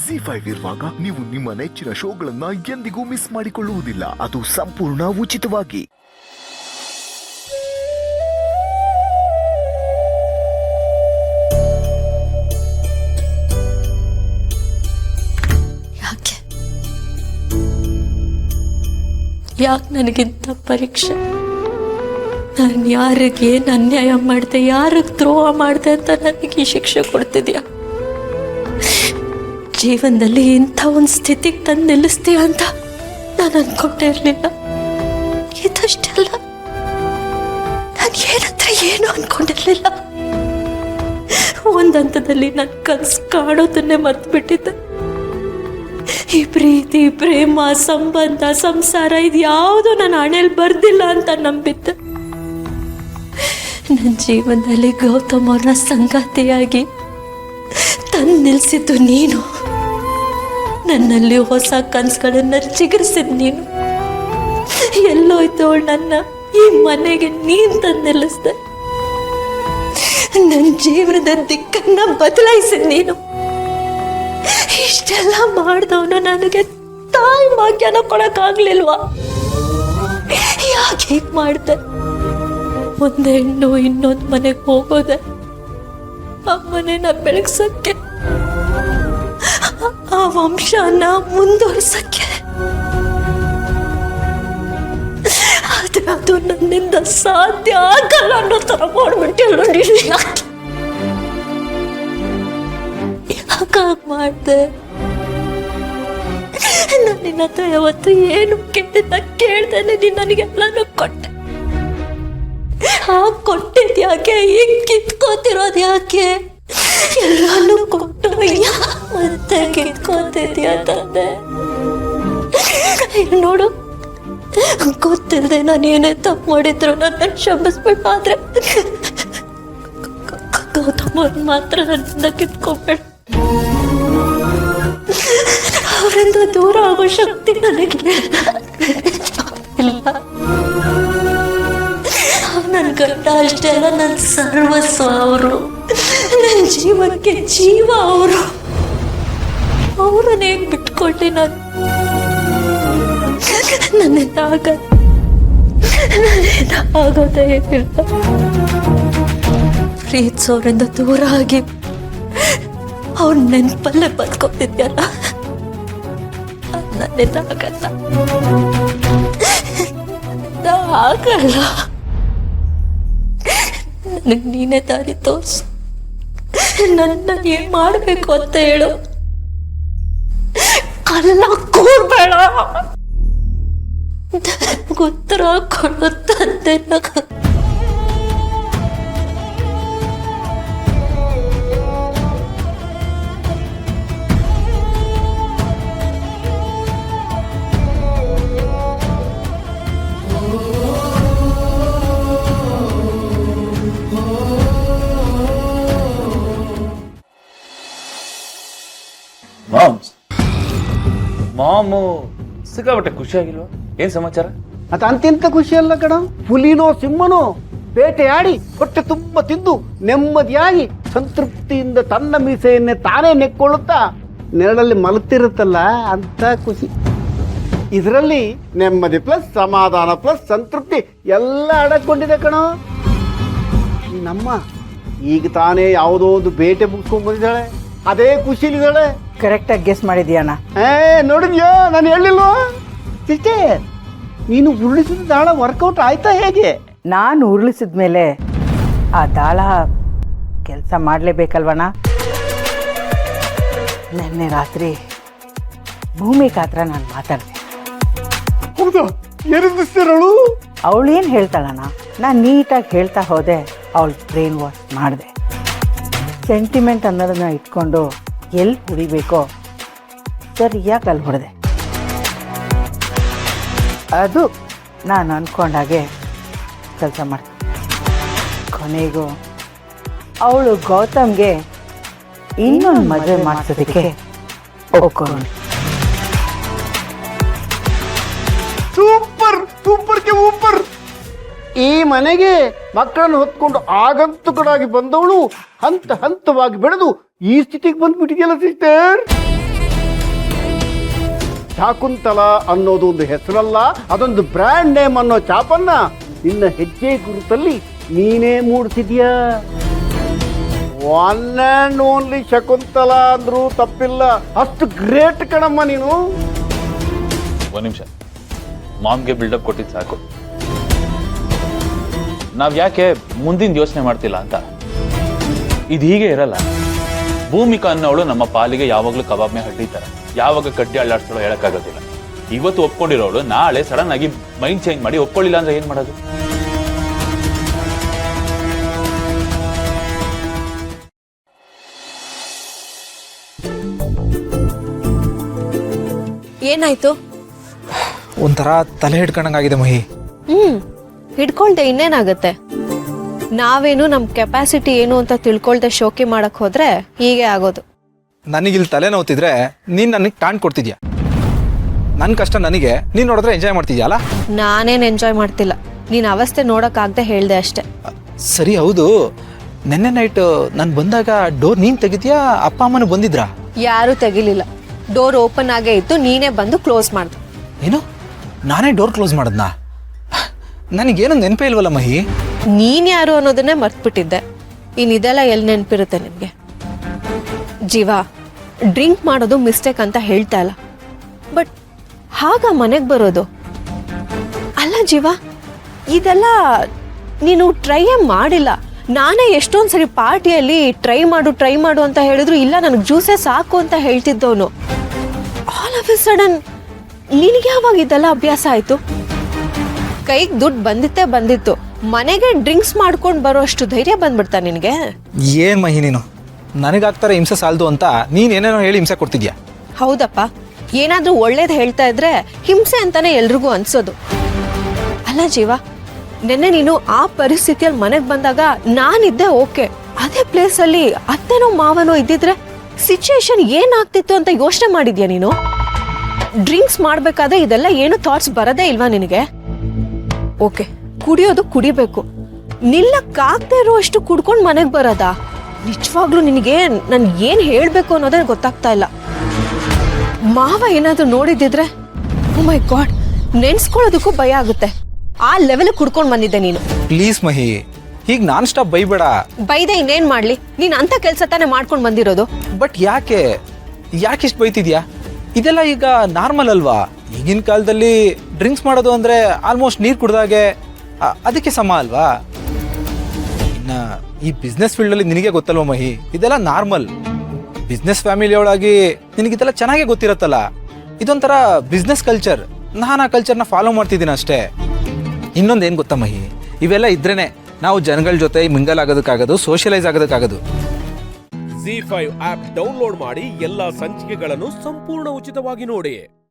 ZEE5 ಇರುವಾಗ ನೀವು ನಿಮ್ಮ ನೆಚ್ಚಿನ ಶೋಗಳನ್ನ ಎಂದಿಗೂ ಮಿಸ್ ಮಾಡಿಕೊಳ್ಳುವುದಿಲ್ಲ. ಅದು ಸಂಪೂರ್ಣ ಉಚಿತವಾಗಿ. ಯಾಕೆ ನನಗಿಂತ ಪರೀಕ್ಷೆ? ನಾನು ಯಾರಿಗೆ ಅನ್ಯಾಯ ಮಾಡಿದೆ, ಯಾರಿಗೆ ದ್ರೋಹ ಮಾಡಿದೆ ಅಂತ ನನಗೆ ಈ ಶಿಕ್ಷೆ ಕೊಡ್ತಿದ್ಯಾ? ಜೀವನದಲ್ಲಿ ಇಂಥ ಒಂದು ಸ್ಥಿತಿಗೆ ತಂದು ನಿಲ್ಲಿಸ್ತೀಯ ಅಂತ ನಾನು ಅನ್ಕೊಂಡೇ ಇರಲಿಲ್ಲ. ಇದಷ್ಟೆಲ್ಲ ನಾನು ಏನಂದ್ರೆ ಏನು ಅನ್ಕೊಂಡಿರ್ಲಿಲ್ಲ. ಒಂದು ಹಂತದಲ್ಲಿ ನನ್ನ ಕನಸು ಕಾಣೋದನ್ನೇ ಮರ್ತು ಬಿಟ್ಟಿದ್ದೆ. ಈ ಪ್ರೀತಿ, ಪ್ರೇಮ, ಸಂಬಂಧ, ಸಂಸಾರ ಇದು ಯಾವುದು ನನ್ನ ಹಣೆಯಲ್ಲಿ ಬರ್ದಿಲ್ಲ ಅಂತ ನಂಬಿದ್ದೆ. ನನ್ನ ಜೀವನದಲ್ಲಿ ಗೌತಮ್ ಅವ್ರನ್ನ ಸಂಗಾತಿಯಾಗಿ ತಂದು ನಿಲ್ಸಿದ್ದು ನೀನು. ನನ್ನಲ್ಲಿ ಹೊಸ ಕನಸುಗಳನ್ನ ಚಿಗುರಿಸಿದ್ ನೀನು. ಎಲ್ಲೋಯ್ತವಳು ನನ್ನ ಈ ಮನೆಗೆ ನೀನ್ ತಂದು ನಿಲ್ಲಿಸ್ದೆ. ನನ್ನ ಜೀವನದ ದಿಕ್ಕನ್ನ ಬದಲಾಯಿಸಿದ್ ನೀನು. ಇಷ್ಟೆಲ್ಲ ಮಾಡಿದವನು ನನಗೆ ತಾಯಿ ಭಾಗ್ಯನ ಕೊಡಕ್ಕಾಗ್ಲಿಲ್ವಾ? ಯಾಕೆ ಹೀಗೆ ಮಾಡ್ದೆ? ಒಂದು ಹೆಣ್ಣು ಇನ್ನೊಂದು ಮನೆಗೆ ಹೋಗೋದೆ ಆ ಮನೆನ ಬೆಳಗ್ಸಕ್ಕೆ, ಆ ವಂಶನ ಮುಂದುವರ್ಸಕ್ಕೆ. ಆದ್ರೆ ಅದು ನನ್ನಿಂದ ಸಾಧ್ಯ ಆಗಲ್ಲ ಅನ್ನೋ ತರ ಮಾಡ್ಬಿಟ್ಟಿಲ್ಲ. ಯಾಕಾಗ ಮಾಡ್ದೆ? ನಾನು ನಿನ್ನ ಹತ್ರ ಯಾವತ್ತು ಏನು ಕೇಳ್ದೇನೆ ನೀನು ನನಗೆಲ್ಲಾನು ಕೊಟ್ಟೆ. ಕೊಟ್ಟಿದ್ ಯಾಕೆ? ಈಗ ಕಿತ್ಕೋತಿರೋದು ಯಾಕೆ? ಎಲ್ಲಾನು ಕೊಟ್ಟು ಮತ್ತೆ ಕಿತ್ಕೋತಿದ್ಯಾ ತಂದೆ? ನೋಡು, ಗೊತ್ತಿಲ್ಲದೆ ನಾನು ಏನೇ ತಪ್ಪು ಮಾಡಿದ್ರು ನನ್ನ ಕ್ಷಮಿಸ್ಬೇಡ. ಆದ್ರೆ ಗೌತಮ್ ಅವ್ರು ಮಾತ್ರ ನನ್ನಿಂದ ಕಿತ್ಕೋಬೇಡ. ಅವರಿಂದ ದೂರ ಆಗೋ ಶಕ್ತಿ ನನಗಿಲ್ಲ. ನನ್ನ ಗಂಡ ಅಷ್ಟೇ ಅಲ್ಲ, ನನ್ನ ಸರ್ವಸ್ವ ಅವರು. ನನ್ನ ಜೀವನಕ್ಕೆ ಜೀವ ಅವರು. ಅವರನ್ನ ಹೇಗೆ ಬಿಟ್ಕೊಳ್ಲಿ ನಾನು? ನನ್ನಿಂದ ಆಗೋದೇ ಇಲ್ಲ. ಪ್ರೀತಿಸೋರಿಂದ ದೂರ ಆಗಿ ಅವ್ರ ನೆನಪಲ್ಲೇ ಬದುಕೋತಿದ್ಯಲ್ಲ, ನನ್ನಿಂದ ಆಗಲ್ಲ. ನನಗೆ ನೀನೇ ದಾರಿ ತೋರಿಸು. ನನ್ನ ಏನ್ ಮಾಡ್ಬೇಕು ಅಂತ ಹೇಳು. ಕಲ್ಲ ಕೂರ್ಬೇಡ. ಉತ್ತರ ಕೊಡುತ್ತಂತೆ. ಮಾಮು ಸಿಕ್ಕಾಬಟ್ಟೆ ಖುಷಿಯಾಗಿಲ್ವಾ? ಏನ್ ಸಮಾಚಾರ? ಅದು ಅಂತಿಂತ ಖುಷಿ ಅಲ್ಲ ಕಣ. ಹುಲಿನೋ ಸಿಂಹನೋ ಬೇಟೆಯಾಡಿ ಹೊಟ್ಟೆ ತುಂಬ ತಿಂದು ನೆಮ್ಮದಿಯಾಗಿ ಸಂತೃಪ್ತಿಯಿಂದ ತನ್ನ ಮೀಸೆಯನ್ನೇ ತಾನೇ ನೆಕ್ಕೊಳ್ಳುತ್ತಾ ನೆರಳಲ್ಲಿ ಮಲಗ್ತಿರುತ್ತಲ್ಲ, ಅಂತ ಖುಷಿ. ಇದರಲ್ಲಿ ನೆಮ್ಮದಿ ಪ್ಲಸ್ ಸಮಾಧಾನ ಪ್ಲಸ್ ಸಂತೃಪ್ತಿ ಎಲ್ಲ ಅಡಕೊಂಡಿದೆ ಕಣೋ. ನಮ್ಮ ಈಗ ತಾನೇ ಯಾವುದೋ ಒಂದು ಬೇಟೆ ಮುಗಿಸ್ಕೊಂಡ್ ಬಂದಿದ್ದಾಳೆ, ಅದೇ ಖುಷಿಲಿದ್ದಾಳೆ. ಕರೆಕ್ಟಾಗಿ ಗೆಸ್ ಮಾಡಿದ್ಯಾನ? ನೋಡಿದ್ಯೋ, ನಾನು ಹೇಳಿಲ್ವಾ? ಸಿಸ್ಟರ್, ನೀನು ಉರುಳಿಸಿದ ದಾಳ ವರ್ಕೌಟ್ ಆಯ್ತಾ ಹೇಗೆ? ನಾನು ಉರುಳಿಸಿದ ಮೇಲೆ ಆ ದಾಳ ಕೆಲಸ ಮಾಡಲೇಬೇಕಲ್ವಣ್ಣ. ನಿನ್ನೆ ರಾತ್ರಿ ಭೂಮಿ ಕಾತ್ರ ನಾನು ಮಾತಾಡಿದೆ. ಹೌದಾ? ಏನಿಂದ ಅವಳೇನು ಹೇಳ್ತಾಳಣ್ಣ, ನಾನು ನೀಟಾಗಿ ಹೇಳ್ತಾ ಹೋದೆ. ಅವಳು ಬ್ರೈನ್ ವಾಶ್ ಮಾಡಿದೆ. ಸೆಂಟಿಮೆಂಟ್ ಅನ್ನೋದನ್ನ ಇಟ್ಕೊಂಡು ಎಲ್ಲಿ ಹೊಡಿಬೇಕೋ ಸರಿಯಾಗಿ ಅಲ್ಲಿ ಹೊಡೆದೆ. ಅದು ನಾನು ಅಂದ್ಕೊಂಡಾಗೆ ಕೆಲಸ ಮಾಡ್ತೀನಿ. ಕೊನೆಗೂ ಅವಳು ಗೌತಮ್ಗೆ ಇನ್ನೊಂದು ಮದುವೆ ಮಾಡಿಸೋದಕ್ಕೆ ಒಪ್ಕೊಂಡು. ಸೂಪರ್ ಸೂಪರ್ಗೆ ಊಪರ್. ಈ ಮನೆಗೆ ಮಕ್ಕಳನ್ನು ಹೊತ್ಕೊಂಡು ಆಗಂತುಕರಾಗಿ ಬಂದವಳು ಹಂತ ಹಂತವಾಗಿ ಬೆಳೆದು ಈ ಸ್ಥಿತಿಗೆ ಬಂದ್ಬಿಟ್ಟಿದೆಯಲ್ಲ ಸಿಸ್ಟರ್. ಶಾಕುಂತಲ ಅನ್ನೋದು ಒಂದು ಹೆಸರಲ್ಲ, ಅದೊಂದು ಬ್ರ್ಯಾಂಡ್ ನೇಮ್ ಅನ್ನೋ ಚಾಪನ್ನ ನಿನ್ನ ಹೆಜ್ಜೆ ಗುರುತಲ್ಲಿ ನೀನೇ ಮೂಡಿಸಿದ್ಯಾ. ಒನ್ ಆ್ಯಂಡ್ ಓನ್ಲಿ ಶಕುಂತಲ ಅಂದ್ರೂ ತಪ್ಪಿಲ್ಲ. ಅಷ್ಟು ಗ್ರೇಟ್ ಕಣಮ್ಮ ನೀನು. ಒಂದು ನಿಮಿಷ, ಮಾಮ್ಗೆ ಬಿಲ್ಡಪ್ ಕೊಟ್ಟಿದ್ದು ಸಾಕು. ನಾವ್ ಯಾಕೆ ಮುಂದಿನ ಯೋಚನೆ ಮಾಡ್ತಿಲ್ಲ ಅಂತ. ಇದು ಹೀಗೆ ಇರಲ್ಲ. ಭೂಮಿಕಾ ಅನ್ನೋಳು ನಮ್ಮ ಪಾಲಿಗೆ ಯಾವಾಗ್ಲೂ ಕಬಾಬ್ನೇ ಹಡ್ಡಿತಾರೆ. ಯಾವಾಗ ಕಡ್ಡಿ ಅಳ್ಳಾಡ್ಸ್ತಾಳೋ ಹೇಳಕ್ಕಾಗೋದಿಲ್ಲ. ಇವತ್ತು ಒಪ್ಕೊಂಡಿರೋಳು ನಾಳೆ ಸಡನ್ ಆಗಿ ಮೈಂಡ್ ಚೇಂಜ್ ಮಾಡಿ ಒಪ್ಕೊಳ್ಳಿಲ್ಲ ಅಂದ್ರೆ ಏನ್ ಮಾಡೋದು? ಏನಾಯ್ತು? ಒಂಥರ ತಲೆ ಹಿಡ್ಕೊಂಡಂಗಾಗಿದೆ ಮಹಿ. ಹಿಡ್ಕೊಳ್ದೆ ಇನ್ನೇನಾಗತ್ತೆ? ನಾವೇನು ನಮ್ಮ ಕೆಪಾಸಿಟಿ ಏನು ಅಂತ ತಿಳ್ಕೊಳ್ದೆ ಶೋಕಿ ಮಾಡಕ್ ಹೋದ್ರೆ ಹೀಗೆ ಆಗೋದು. ನನಗಿಲ್ಲಿ ತಲೆ ನೋವ್ತಿದ್ರೆ ನೀನು ನನಗೆ ಟಾಂಟ್ ಕೊಡ್ತಿದ್ಯಾ. ನನ್ನ ಕಷ್ಟ ನನಗೆ ನೀನು ನೋಡಿದ್ರೆ ಎಂಜಾಯ್ ಮಾಡ್ತಿದ್ಯಲ್ಲ. ನಾನೇನು ಎಂಜಾಯ್ ಮಾಡ್ತಿಲ್ಲ, ನೀನ್ ಅವಸ್ಥೆ ನೋಡೋಕ್ಕಾಗದೆ ಹೇಳ್ದೆ ಅಷ್ಟೆ. ಸರಿ, ಹೌದು. ನೆನ್ನೆ ನೈಟ್ ನಾನು ಬಂದಾಗ ಡೋರ್ ನೀನು ತೆಗಿದ್ಯಾ ಅಪ್ಪ ಅಮ್ಮನೂ ಬಂದಿದ್ರಾ? ಯಾರೂ ತೆಗಿಲಿಲ್ಲ. ಡೋರ್ ಓಪನ್ ಆಗೇ ಇತ್ತು, ನೀನೇ ಬಂದು ಕ್ಲೋಸ್ ಮಾಡ್ದೆ. ಏನು, ನಾನೇ ಡೋರ್ ಕ್ಲೋಸ್ ಮಾಡದ್ನಾ? ನನಗೇನು ನೆನಪೇ ಇಲ್ವಲ್ಲ ಮಹಿ. ನೀನ್ ಯಾರು ಅನ್ನೋದನ್ನೇ ಮರ್ತ್ಬಿಟ್ಟಿದ್ದೆ. ಇದೆಲ್ಲ ಎಲ್ಲಿ ನೆನಪಿರುತ್ತೆ ನಿಮ್ಗೆ? ಜೀವ, ಡ್ರಿಂಕ್ ಮಾಡೋದು ಮಿಸ್ಟೇಕ್ ಅಂತ ಹೇಳ್ತಾ ಇಲ್ಲ, ಬಟ್ ಹಾಗ ಮನೆಗೆ ಬರೋದು ಅಲ್ಲ ಜೀವ. ಇದೆಲ್ಲ ನೀನು ಟ್ರೈಯೇ ಮಾಡಿಲ್ಲ. ನಾನೇ ಎಷ್ಟೊಂದು ಸರಿ ಪಾರ್ಟಿಯಲ್ಲಿ ಟ್ರೈ ಮಾಡು ಅಂತ ಹೇಳಿದ್ರು ಇಲ್ಲ ನನಗೆ ಜ್ಯೂಸೇ ಸಾಕು ಅಂತ ಹೇಳ್ತಿದ್ದವನು. ಆಲ್ ಆಫ್ ಎ ಸಡನ್ ನಿನಗೆ ಯಾವಾಗ ಇದೆಲ್ಲ ಅಭ್ಯಾಸ ಆಯ್ತು? ಕೈಗೆ ದುಡ್ಡು ಬಂದಿತ್ತು, ಮನೆಗೆ ಡ್ರಿಂಕ್ಸ್ ಮಾಡ್ಕೊಂಡು ಬರೋ ಅಷ್ಟು ಧೈರ್ಯ ಬಂದ್ಬಿಡ್ತಾ ನಿನಗೆ? ಏನು ಮಹಿ ನೀನು, ನನಗಾಗ್ತಾರೆ ಹಿಂಸೆ ಸಾಲದು ಅಂತ ನೀನೇನೇನೋ ಹೇಳಿ ಹಿಂಸೆ ಕೊಡ್ತಿದ್ಯಾ. ಹೌದಪ್ಪ, ಏನಾದ್ರೂ ಒಳ್ಳೇದು ಹೇಳ್ತಾ ಇದ್ರೆ ಹಿಂಸೆ ಅಂತಾನೆ ಎಲ್ರಿಗೂ ಅನ್ಸೋದು. ಅಲ್ಲ ಜೀವ, ನೆನ್ನೆ ನೀನು ಆ ಪರಿಸ್ಥಿತಿಯಲ್ಲಿ ಮನೆಗೆ ಬಂದಾಗ ನಾನಿದ್ದೆ ಓಕೆ. ಅದೇ ಪ್ಲೇಸಲ್ಲಿ ಅತ್ತೆನೋ ಮಾವನೋ ಇದ್ದಿದ್ರೆ ಸಿಚುಯೇಷನ್ ಏನಾಗ್ತಿತ್ತು ಅಂತ ಯೋಚನೆ ಮಾಡಿದ್ಯಾ ನೀನು? ಡ್ರಿಂಕ್ಸ್ ಮಾಡ್ಬೇಕಾದ್ರೆ ಇದೆಲ್ಲ ಏನು ಥಾಟ್ಸ್ ಬರೋದೇ ಇಲ್ವಾ ನಿನಗೆ? ಓಕೆ, ಕುಡಿಯೋದು ಕುಡಿಬೇಕು, ನಿಲ್ಲಕ್ಕಾಗದೆ ಇರೋ ಅಷ್ಟು ಕುಡ್ಕೊಂಡು ಮನೆಗೆ ಬರೋದಾ? ನಿಜವಾಗ್ಲೂ ನಿನಗೆ ನನ್ ಏನ್ ಹೇಳ್ಬೇಕು ಅನ್ನೋದೇ ಗೊತ್ತಾಗ್ತಾ ಇಲ್ಲ. ಮಾವ ಏನಾದ್ರೂ ನೋಡಿದ್ದಿದ್ರೆ ಓ ಮೈ ಗಾಡ್, ನೆನ್ಸ್ಕೊಳ್ಳೋದಕ್ಕೂ ಭಯ ಆಗುತ್ತೆ. ಆ ಲೆವೆಲ್ ಕುಡ್ಕೊಂಡು ಬಂದಿದ್ದೆ ನೀನು. ಪ್ಲೀಸ್ ಮಹಿ, ಹೀಗೆ ನಾನ್ ಸ್ಟಾಪ್ ಬೈಬೇಡ. ಬೈದೆ ಇನ್ನೇನ್ ಮಾಡ್ಲಿ? ನೀನ್ ಅಂತ ಕೆಲ್ಸ ತಾನೇ ಮಾಡ್ಕೊಂಡು ಬಂದಿರೋದು. ಬಟ್ ಯಾಕಿಷ್ಟು ಬೈತಿದ್ಯಾ? ಇದೆಲ್ಲ ಈಗ ನಾರ್ಮಲ್ ಅಲ್ವಾ? ಈಗಿನ ಕಾಲದಲ್ಲಿ ಡ್ರಿಂಕ್ಸ್ ಮಾಡೋದು ಅಂದ್ರೆ ಆಲ್ಮೋಸ್ಟ್ ನೀರು ಕುಡ್ದಾಗೆ, ಅದಕ್ಕೆ ಸಮ ಅಲ್ವಾ? ಇನ್ನ ಈ ಬಿಸ್ನೆಸ್ ಫೀಲ್ಡಲ್ಲಿ ನಿನಗೆ ಗೊತ್ತಲ್ವ ಮಹಿ, ಇದೆಲ್ಲ ನಾರ್ಮಲ್. ಬಿಸ್ನೆಸ್ ಫ್ಯಾಮಿಲಿಯೊಳಗಾಗಿ ನಿನಗಿದೆಲ್ಲ ಚೆನ್ನಾಗೇ ಗೊತ್ತಿರತ್ತಲ್ಲ. ಇದೊಂಥರ ಬಿಸ್ನೆಸ್ ಕಲ್ಚರ್. ನಾನು ಆ ಕಲ್ಚರ್ನ ಫಾಲೋ ಮಾಡ್ತಿದ್ದೀನಿ ಅಷ್ಟೇ. ಇನ್ನೊಂದೇನು ಗೊತ್ತಾ ಮಹಿ, ಇವೆಲ್ಲ ಇದ್ರೇನೆ ನಾವು ಜನಗಳ ಜೊತೆ ಮಿಂಗಲ್ ಆಗೋದಕ್ಕಾಗೋದು, ಸೋಷಿಯಲೈಸ್ ಆಗೋದಕ್ಕಾಗೋದು. ZEE5 ಆಪ್ ಡೌನ್ಲೋಡ್ ಮಾಡಿ ಎಲ್ಲಾ ಸಂಚಿಕೆಗಳನ್ನು ಸಂಪೂರ್ಣ ಉಚಿತವಾಗಿ ನೋಡಿ.